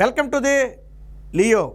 Welcome to the Leo.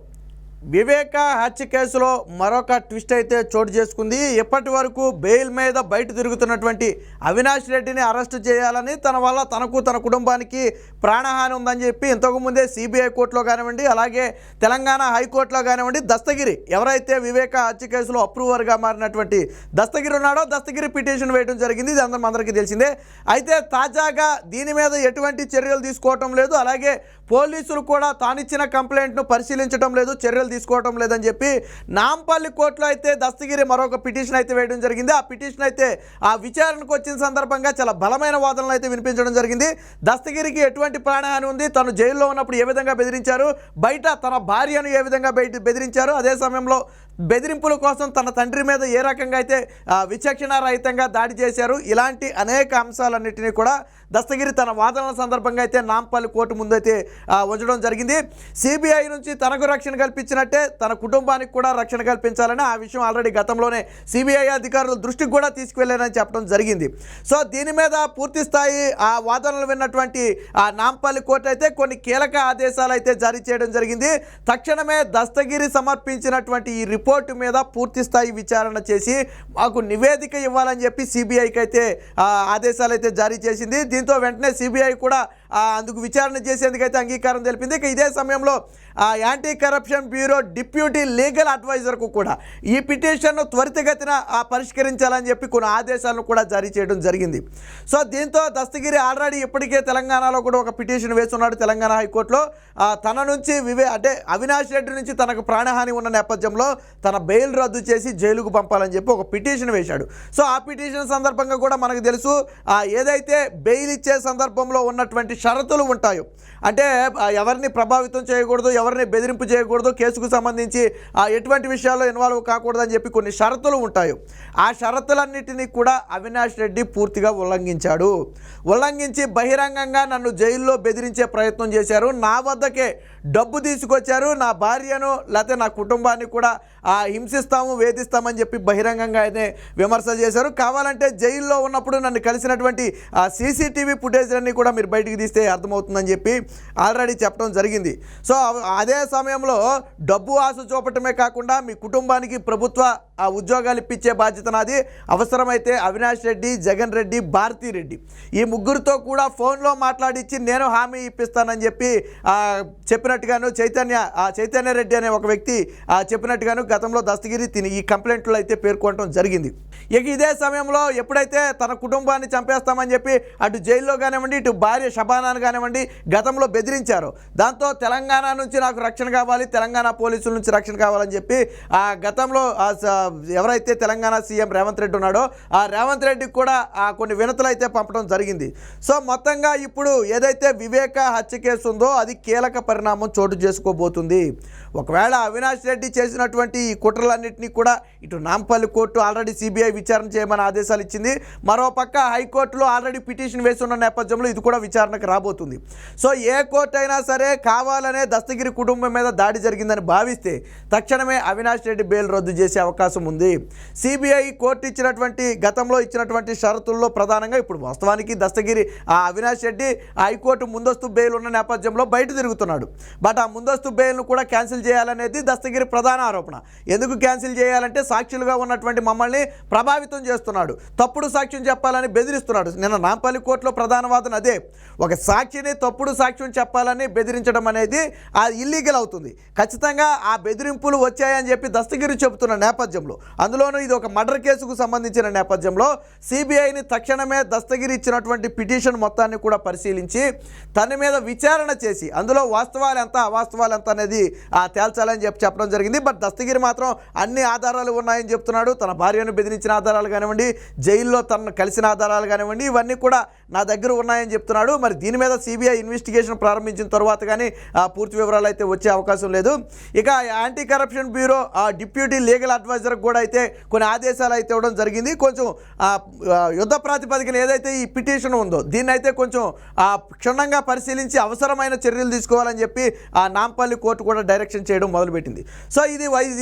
Viveka హత్య కేసులో మరొక ట్విస్ట్ అయితే చోటు చేసుకుంది. ఇప్పటి వరకు బెయిల్ మీద బయట తిరుగుతున్నటువంటి అవినాష్ రెడ్డిని అరెస్టు చేయాలని, తన వల్ల తనకు తన కుటుంబానికి ప్రాణహాని ఉందని చెప్పి ఇంతకుముందే సిబిఐ కోర్టులో కానివ్వండి, అలాగే తెలంగాణ హైకోర్టులో కానివ్వండి, దస్తగిరి ఎవరైతే వివేక హత్య కేసులో అప్రూవర్గా మారినటువంటి దస్తగిరి ఉన్నాడో దస్తగిరి పిటిషన్ వేయడం జరిగింది. ఇది అందరికీ తెలిసిందే. అయితే తాజాగా దీని మీద ఎటువంటి చర్యలు తీసుకోవటం లేదు, అలాగే పోలీసులు కూడా తానిచ్చిన కంప్లైంట్ను పరిశీలించడం లేదు, చర్యలు తీసుకోవటం లేదని చెప్పి నాంపల్లి కోర్టులో అయితే దస్తగిరి మరొక పిటిషన్ అయితే వేయడం జరిగింది. ఆ పిటిషన్ అయితే ఆ విచారణకు వచ్చిన సందర్భంగా చాలా బలమైన వాదనలు అయితే వినిపించడం జరిగింది. దస్తగిరికి ఎటువంటి ప్రాణహాని ఉంది, తను జైల్లో ఉన్నప్పుడు ఏ విధంగా బెదిరించారు, బయట తన భార్యను ఏ విధంగా బెదిరించారు, అదే సమయంలో బెదిరింపుల కోసం తన తండ్రి మీద ఏ రకంగా అయితే విచక్షణారహితంగా దాడి చేశారు, ఇలాంటి అనేక అంశాలన్నింటినీ కూడా దస్తగిరి తన వాదనల సందర్భంగా అయితే నాంపల్లి కోర్టు ముందైతే ఉంచడం జరిగింది. సిబిఐ నుంచి తనకు రక్షణ కల్పించినట్టే తన కుటుంబానికి కూడా రక్షణ కల్పించాలని ఆ విషయం ఆల్రెడీ గతంలోనే సిబిఐ అధికారుల దృష్టికి కూడా తీసుకువెళ్ళారని చెప్పడం జరిగింది. సో దీని మీద పూర్తి స్థాయి ఆ వాదనలు విన్నటువంటి ఆ నాంపల్లి కోర్టు అయితే కొన్ని కీలక ఆదేశాలు అయితే జారీ చేయడం జరిగింది. తక్షణమే దస్తగిరి సమర్పించినటువంటి ఈ రిపోర్టు మీద పూర్తి స్థాయి విచారణ చేసి మాకు నివేదిక ఇవ్వాలని చెప్పి సిబిఐకి అయితే ఆదేశాలు అయితే జారీ చేసింది. దీంతో వెంటనే సిబిఐ కూడా అందుకు విచారణ చేసేందుకైతే అంగీకారం తెలిపింది. ఇదే సమయంలో anti corruption bureau deputy legal అడ్వైజర్కు కూడా ఈ పిటిషన్ను త్వరితగతిన పరిష్కరించాలని చెప్పి కొన్ని ఆదేశాలను కూడా జారీ చేయడం జరిగింది. సో దీంతో దస్తగిరి ఆల్రెడీ ఇప్పటికే తెలంగాణలో కూడా ఒక పిటిషన్ వేస్తున్నాడు తెలంగాణ హైకోర్టులో. తన నుంచి అంటే అవినాష్ రెడ్డి నుంచి తనకు ప్రాణహాని ఉన్న నేపథ్యంలో తన బెయిల్ రద్దు చేసి జైలుకు పంపాలని చెప్పి ఒక పిటిషన్ వేశాడు. సో ఆ పిటిషన్ సందర్భంగా కూడా మనకు తెలుసు, ఏదైతే బెయిల్ ఇచ్చే సందర్భంలో ఉన్నటువంటి షరతులు ఉంటాయో, అంటే ఎవరిని ప్రభావితం చేయకూడదు, ఎవరిని బెదిరింపు చేయకూడదు, కేసుకు సంబంధించి ఎటువంటి విషయాల్లో ఇన్వాల్వ్ కాకూడదు అని చెప్పి కొన్ని షరతులు ఉంటాయి. ఆ షరతులన్నిటినీ కూడా అవినాష్ రెడ్డి పూర్తిగా ఉల్లంఘించి బహిరంగంగా నన్ను జైల్లో బెదిరించే ప్రయత్నం చేశారు, నా వద్దకే డబ్బు తీసుకొచ్చారు, నా భార్యను లేకపోతే నా కుటుంబాన్ని కూడా హింసిస్తాము, వేధిస్తామని చెప్పి బహిరంగంగా అయితే విమర్శలు చేశారు. కావాలంటే జైల్లో ఉన్నప్పుడు నన్ను కలిసినటువంటి సీసీటీవీ ఫుటేజ్ అన్నీ కూడా మీరు బయటికి తీస్తే అర్థమవుతుందని చెప్పి ఆల్రెడీ చెప్పడం జరిగింది. సో అదే సమయంలో డబ్బు ఆశ చూపటమే కాకుండా మీ కుటుంబానికి ప్రభుత్వ ఉద్యోగాలు ఇప్పించే బాధ్యత నాది, అవసరమైతే అవినాష్ రెడ్డి, జగన్ రెడ్డి, భారతీ రెడ్డి ఈ ముగ్గురితో కూడా ఫోన్లో మాట్లాడించి నేను హామీ ఇప్పిస్తానని చెప్పి చెప్పినట్టుగాను చైతన్య రెడ్డి అనే ఒక వ్యక్తి చెప్పినట్టుగాను గతంలో దస్తగిరి ఈ కంప్లైంట్లో అయితే పేర్కొనడం జరిగింది. ఇదే సమయంలో ఎప్పుడైతే తన కుటుంబాన్ని చంపేస్తామని చెప్పి అటు జైల్లో కానివ్వండి, ఇటు భార్య షబానాను కానివ్వండి గతంలో బెదిరించారు, దాంతో తెలంగాణ నుంచి నాకు రక్షణ కావాలి, తెలంగాణ పోలీసుల నుంచి రక్షణ కావాలని చెప్పి గతంలో ఎవరైతే తెలంగాణ సీఎం రేవంత్ రెడ్డి ఉన్నాడో ఆ రేవంత్ రెడ్డికి కూడా కొన్ని వినతులు అయితే పంపడం జరిగింది. సో మొత్తంగా ఇప్పుడు ఏదైతే వివేక హత్య కేసు ఉందో అది కీలక పరిణామం చోటు చేసుకోబోతుంది. ఒకవేళ అవినాష్ రెడ్డి చేసినటువంటి ఈ కుట్రలన్నింటినీ కూడా ఇటు నాంపల్లి కోర్టు ఆల్రెడీ సిబిఐ విచారణ చేయమని ఆదేశాలు ఇచ్చింది, మరోపక్క హైకోర్టులో ఆల్రెడీ పిటిషన్ వేస్తున్న నేపథ్యంలో ఇది కూడా విచారణకు రాబోతుంది. సో ఏ కోర్టు అయినా సరే కావాలనే దస్తగిరి కుటుంబం మీద దాడి జరిగిందని భావిస్తే తక్షణమే అవినాష్ రెడ్డి బెయిల్ రద్దు చేసే అవకాశం ఉంది. సిబిఐ కోర్టు గతంలో ఇచ్చినటువంటి షరతుల్లో ప్రధానంగా ఇప్పుడు వాస్తవానికి దస్తగిరి అవినాష్ రెడ్డి హైకోర్టు ముందస్తు బెయిల్ ఉన్న నేపథ్యంలో బయట తిరుగుతున్నాడు. బట్ ఆ ముందస్తు బెయిల్ను కూడా క్యాన్సిల్ చేయాలనేది దస్తగిరి ప్రధాన ఆరోపణ. ఎందుకు క్యాన్సిల్ చేయాలంటే సాక్షులుగా ఉన్నటువంటి మమ్మల్ని ప్రభావితం చేస్తున్నాడు, తప్పుడు సాక్ష్యం చెప్పాలని బెదిరిస్తున్నాడు. నిన్న నాంపల్లి కోర్టులో ప్రధాన వాదన అదే, ఒక సాక్షిని తప్పుడు సాక్ష్యం చెప్పాలని బెదిరించడం అనేది అది ఇల్లీగల్ అవుతుంది. ఖచ్చితంగా ఆ బెదిరింపులు వచ్చాయని చెప్పి దస్తగిరి చెబుతున్న నేపథ్యంలో, అందులోనూ ఇది ఒక మర్డర్ కేసుకు సంబంధించిన నేపథ్యంలో సిబిఐని తక్షణమే దస్తగిరి ఇచ్చినటువంటి పిటిషన్ మొత్తాన్ని కూడా పరిశీలించి తన మీద విచారణ చేసి అందులో వాస్తవాలు ఎంత అవాస్తవాలు ఎంత అనేది తేల్చాలని చెప్పడం జరిగింది. బట్ దస్తగిరి మాత్రం అన్ని ఆధారాలు ఉన్నాయని చెప్తున్నాడు. తన భార్యను బెదిరించిన ఆధారాలు కానివ్వండి, జైల్లో తనను కలిసిన ఆధారాలు కానివ్వండి, ఇవన్నీ కూడా నా దగ్గర ఉన్నాయని చెప్తున్నాడు. మరి దీని మీద సిబిఐ ఇన్వెస్టిగేషన్ ప్రారంభించిన తర్వాత కానీ పూర్తి వివరాలు అయితే వచ్చే అవకాశం లేదు. ఇక anti corruption bureau deputy legal adviser కూడా అయితే కొన్ని ఆదేశాలు అయితే ఇవ్వడం జరిగింది. కొంచెం యుద్ధ ప్రాతిపదికన ఏదైతే ఈ పిటిషన్ ఉందో దీన్ని అయితే కొంచెం క్షుణ్ణంగా పరిశీలించి అవసరమైన చర్యలు తీసుకోవాలని చెప్పి నాంపల్లి కోర్టు కూడా డైరెక్షన్ చేయడం మొదలుపెట్టింది. సో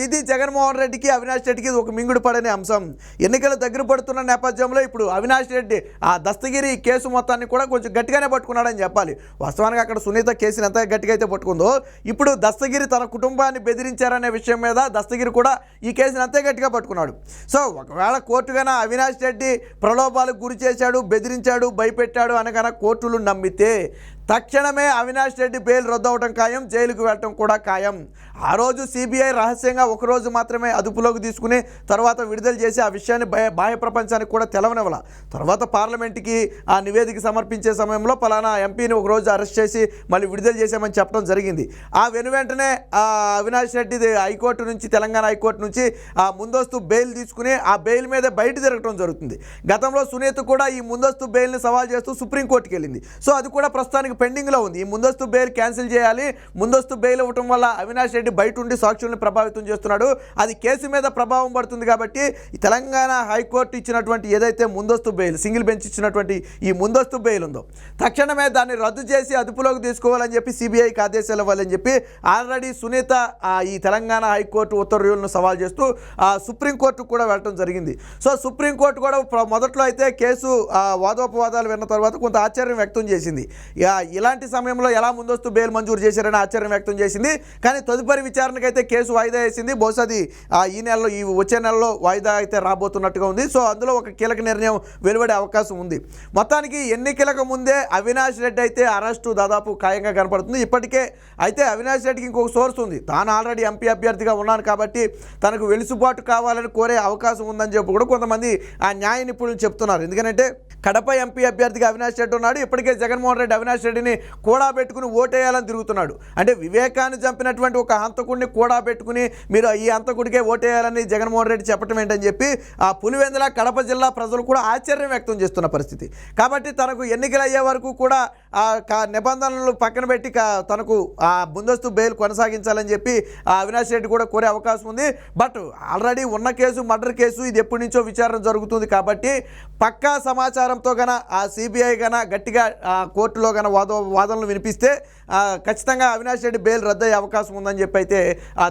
ఇది జగన్మోహన్ రెడ్డికి అవినాష్ రెడ్డికి ఒక మింగుడు పడని అంశం. ఎన్నికలు దగ్గర పడుతున్న నేపథ్యంలో ఇప్పుడు అవినాష్ రెడ్డి దస్తగిరి కేసు మొత్తాన్ని కూడా కొంచెం గట్టిగానే పట్టుకున్నారు. పట్టుకున్నాడని చెప్పాలి. వాస్తవానికి అక్కడ సునీత కేసుని ఎంత గట్టిగా అయితే పట్టుకుందో, ఇప్పుడు దస్తగిరి తన కుటుంబాన్ని బెదిరించారనే విషయం మీద దస్తగిరి కూడా ఈ కేసుని అంతే గట్టిగా పట్టుకున్నాడు. సో ఒకవేళ కోర్టుగాన అవినాష్ రెడ్డి ప్రలోభాలకు గురి చేశాడు, బెదిరించాడు, భయపెట్టాడు అనగానే కోర్టులు నమ్మితే తక్షణమే అవినాష్ రెడ్డి బెయిల్ రద్దవడం ఖాయం, జైలుకు వెళ్ళటం కూడా ఖాయం. ఆ రోజు సిబిఐ రహస్యంగా ఒకరోజు మాత్రమే అదుపులోకి తీసుకుని తర్వాత విడుదల చేసి ఆ విషయాన్ని బాహ్య ప్రపంచానికి కూడా తెలవనివ్వాల. తర్వాత పార్లమెంట్కి ఆ నివేదిక సమర్పించే సమయంలో పలానా ఎంపీని ఒకరోజు అరెస్ట్ చేసి మళ్ళీ విడుదల చేశామని చెప్పడం జరిగింది. ఆ వెంటనే అవినాష్ రెడ్డి హైకోర్టు నుంచి, తెలంగాణ హైకోర్టు నుంచి ఆ ముందస్తు బెయిల్ తీసుకుని ఆ బెయిల్ మీద బయట తిరగటం జరుగుతుంది. గతంలో సునీత కూడా ఈ ముందస్తు బెయిల్ని సవాల్ చేస్తూ సుప్రీంకోర్టుకి వెళ్ళింది. సో అది కూడా ప్రస్తుతానికి పెండింగ్లో ఉంది. ఈ ముందస్తు బెయిల్ క్యాన్సిల్ చేయాలి. ముందస్తు బెయిల్ ఇవ్వటం వల్ల అవినాష్ రెడ్డి బయట ఉండి సాక్షుల్ని ప్రభావితం చేస్తున్నాడు, అది కేసు మీద ప్రభావం పడుతుంది. కాబట్టి ఈ తెలంగాణ హైకోర్టు ఇచ్చినటువంటి ఏదైతే ముందస్తు బెయిల్, సింగిల్ బెంచ్ ఇచ్చినటువంటి ఈ ముందస్తు బెయిల్ ఉందో తక్షణమే దాన్ని రద్దు చేసి అదుపులోకి తీసుకోవాలని చెప్పి సిబిఐకి ఆదేశాలు ఇవ్వాలని చెప్పి ఆల్రెడీ సునీత ఈ తెలంగాణ హైకోర్టు ఉత్తర్వులను సవాల్ చేస్తూ సుప్రీంకోర్టు కూడా వెళ్ళడం జరిగింది. సో సుప్రీంకోర్టు కూడా మొదట్లో అయితే కేసు వాదోపవాదాలు విన్న తర్వాత కొంత ఆశ్చర్యం వ్యక్తం చేసింది. ఇలాంటి సమయంలో ఎలా ముందస్తు బెయిల్ మంజూరు చేశారని ఆశ్చర్యం వ్యక్తం చేసింది. కానీ తదుపరి విచారణకైతే కేసు వాయిదా వేసింది. బహుశా అది ఈ వచ్చే నెలలో వాయిదా అయితే రాబోతున్నట్టుగా ఉంది. సో అందులో ఒక కీలక నిర్ణయం వెలువడే అవకాశం ఉంది. మొత్తానికి ఎన్నికలకు ముందే అవినాష్ రెడ్డి అయితే అరెస్టు దాదాపు ఖాయంగా కనపడుతుంది. ఇప్పటికే అయితే అవినాష్ రెడ్డికి ఇంకొక సోర్స్ ఉంది. తాను ఆల్రెడీ ఎంపీ అభ్యర్థిగా ఉన్నాను కాబట్టి తనకు వెలుసుబాటు కావాలని కోరే అవకాశం ఉందని చెప్పి కూడా కొంతమంది ఆ న్యాయ నిపుణులు చెప్తున్నారు. ఎందుకంటే కడప ఎంపీ అభ్యర్థిగా అవినాష్ రెడ్డి ఉన్నాడు. ఇప్పటికే జగన్మోహన్ రెడ్డి అవినాష్ రెడ్డిని కూడా పెట్టుకుని ఓటేయాలని తిరుగుతున్నాడు. అంటే వివేకాన్ని చంపినటువంటి ఒక హంతకుడిని కూడా పెట్టుకుని మీరు ఈ హంతకుడికే ఓటేయాలని జగన్మోహన్ రెడ్డి చెప్పడం ఏంటని చెప్పి ఆ పులివెందుల కడప జిల్లా ప్రజలు కూడా ఆశ్చర్యం వ్యక్తం చేస్తున్న పరిస్థితి. కాబట్టి తనకు ఎన్నికలు అయ్యే వరకు కూడా నిబంధనలు పక్కన పెట్టి తనకు ఆ ముందస్తు బెయిల్ కొనసాగించాలని చెప్పి అవినాష్ రెడ్డి కూడా కోరే అవకాశం ఉంది. బట్ ఆల్రెడీ ఉన్న కేసు మర్డర్ కేసు, ఇది ఎప్పటి నుంచో విచారణ జరుగుతుంది కాబట్టి పక్కా సమాచారంతో గన ఆ సిబిఐ గన గట్టిగా కోర్టులో గన వాదనలు వినిపిస్తే ఖచ్చితంగా అవినాష్ రెడ్డి బెయిల్ రద్దయ్యే అవకాశం ఉందని చెప్పి అయితే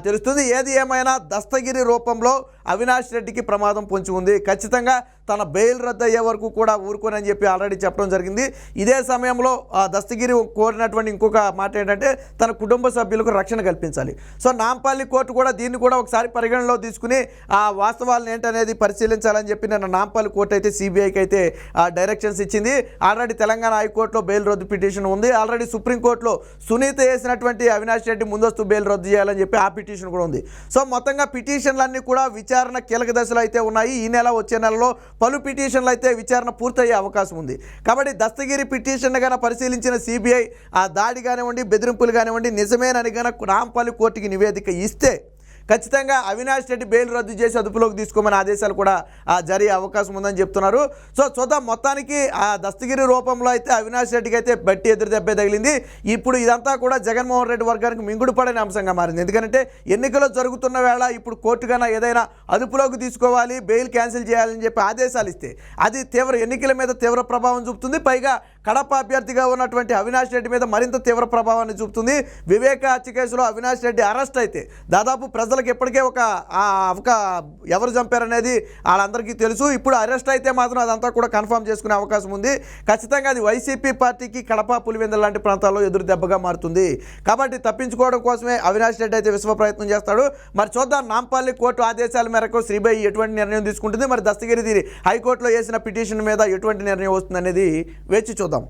తెలుస్తుంది. ఏది ఏమైనా దస్తగిరి రూపంలో అవినాష్ రెడ్డికి ప్రమాదం పొంచి ఉంది. ఖచ్చితంగా తన బెయిల్ రద్దయ్యే వరకు కూడా ఊరుకోనని చెప్పి ఆల్రెడీ చెప్పడం జరిగింది. ఇదే సమయంలో దస్తగిరి కోరినటువంటి ఇంకొక మాట ఏంటంటే తన కుటుంబ సభ్యులకు రక్షణ కల్పించాలి. సో నాంపల్లి కోర్టు కూడా దీన్ని కూడా ఒకసారి పరిగణలో తీసుకుని ఆ వాస్తవాలను ఏంటనేది పరిశీలించాలని చెప్పి నిన్న నాంపల్లి కోర్టు అయితే సిబిఐకి అయితే డైరెక్షన్స్ ఇచ్చింది. ఆల్రెడీ తెలంగాణ హైకోర్టులో బెయిల్ రద్దు పిటిషన్ ఉంది. ఆల్రెడీ సుప్రీంకోర్టులో సునీత వేసినటువంటి అవినాష్ రెడ్డి ముందస్తు బెయిల్ రద్దు చేయాలని చెప్పి ఆ పిటిషన్ కూడా ఉంది. సో మొత్తంగా పిటిషన్లన్నీ కూడా విచారణ కీలక దశలో అయితే ఉన్నాయి. ఈ నెల వచ్చే నెలలో పలు పిటిషన్లు అయితే విచారణ పూర్తయ్యే అవకాశం ఉంది. కాబట్టి దస్తగిరి పిటిషన్ గాన పరిశీలించిన సిబిఐ ఆ దాడి కానివ్వండి, బెదిరింపులు కానివ్వండి నిజమేనని గనక నాంపల్లి కోర్టుకి నివేదిక ఇస్తే ఖచ్చితంగా అవినాష్ రెడ్డి బెయిల్ రద్దు చేసి అదుపులోకి తీసుకోమని ఆదేశాలు కూడా జరిగే అవకాశం ఉందని చెప్తున్నారు. సో చూద్దాం. మొత్తానికి ఆ దస్తగిరి రూపంలో అయితే అవినాష్ రెడ్డికి అయితే బట్టి ఎదురు దెబ్బే తగిలింది. ఇప్పుడు ఇదంతా కూడా జగన్మోహన్ రెడ్డి వర్గానికి మింగుడు పడని అంశంగా మారింది. ఎందుకంటే ఎన్నికలు జరుగుతున్న వేళ ఇప్పుడు కోర్టుగాన ఏదైనా అదుపులోకి తీసుకోవాలి, బెయిల్ క్యాన్సిల్ చేయాలని చెప్పి ఆదేశాలు ఇస్తే అది ఎన్నికల మీద తీవ్ర ప్రభావం చూపుతుంది. పైగా కడప అభ్యర్థిగా ఉన్నటువంటి అవినాష్ రెడ్డి మీద మరింత తీవ్ర ప్రభావాన్ని చూపుతుంది. వివేక హత్య కేసులో అవినాష్ రెడ్డి అరెస్ట్ అయితే దాదాపు ప్రజలకు ఇప్పటికే ఒక ఎవరు చంపారనేది వాళ్ళందరికీ తెలుసు. ఇప్పుడు అరెస్ట్ అయితే మాత్రం అదంతా కూడా కన్ఫర్మ్ చేసుకునే అవకాశం ఉంది. ఖచ్చితంగా అది వైసీపీ పార్టీకి కడప, పులివెందుల లాంటి ప్రాంతాల్లో ఎదురు దెబ్బగా మారుతుంది. కాబట్టి తప్పించుకోవడం కోసమే అవినాష్ రెడ్డి అయితే విశ్వ ప్రయత్నం చేస్తాడు. మరి చూద్దాం నాంపల్లి కోర్టు ఆదేశాల మేరకు శ్రీబై ఎటువంటి నిర్ణయం తీసుకుంటుంది, మరి దస్తగిరి హైకోర్టులో వేసిన పిటిషన్ మీద ఎటువంటి నిర్ణయం వస్తుంది అనేది వేచి చూద్దాం.